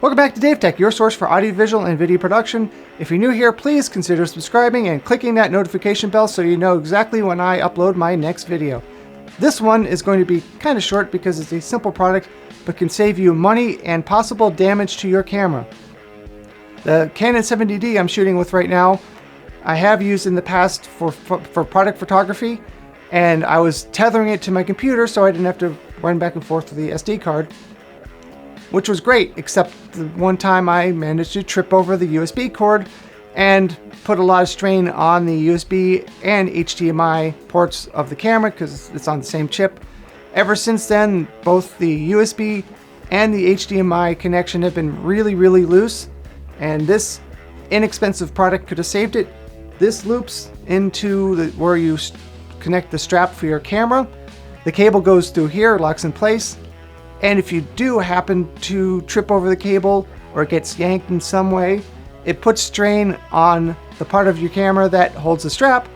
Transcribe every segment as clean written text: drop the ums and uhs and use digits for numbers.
Welcome back to Dave Tech, your source for audiovisual and video production. If you're new here, please consider subscribing and clicking that notification bell so you know exactly when I upload my next video. This one is going to be kind of short because it's a simple product, but can save you money and possible damage to your camera. The Canon 70D I'm shooting with right now, I have used in the past for product photography, and I was tethering it to my computer so I didn't have to run back and forth with the SD card, which was great, except the one time I managed to trip over the USB cord and put a lot of strain on the USB and HDMI ports of the camera because it's on the same chip. Ever since then, both the USB and the HDMI connection have been really loose, and this inexpensive product could have saved it. This loops into where you connect the strap for your camera. The cable goes through here, locks in place. And if you do happen to trip over the cable or it gets yanked in some way, it puts strain on the part of your camera that holds the strap,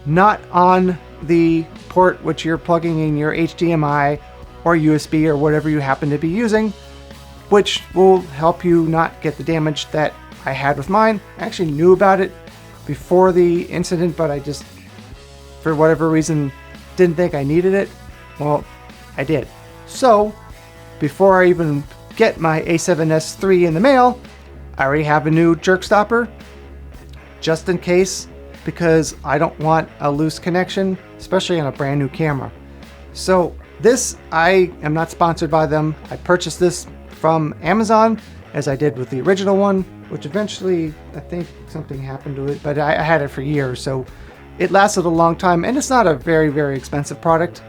not on the port which you're plugging in your HDMI or USB or whatever you happen to be using, which will help you not get the damage that I had with mine. I actually knew about it before the incident, but I just, for whatever reason, didn't think I needed it. Well, I did. So, before I even get my A7S III in the mail, I already have a new jerk stopper, just in case, because I don't want a loose connection, especially on a brand new camera. So this, I am not sponsored by them. I purchased this from Amazon, as I did with the original one, which eventually, I think something happened to it, but I had it for years, so it lasted a long time, and it's not a very expensive product.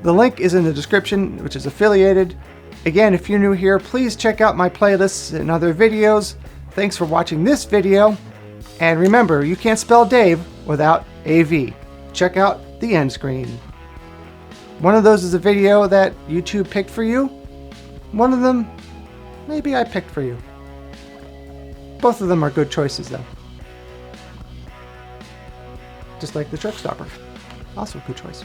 The link is in the description, which is affiliated. Again, if you're new here, please check out my playlists and other videos. Thanks for watching this video. And remember, you can't spell Dave without AV. Check out the end screen. One of those is a video that YouTube picked for you. One of them, maybe I picked for you. Both of them are good choices though. Just like the truck stopper. Also a good choice.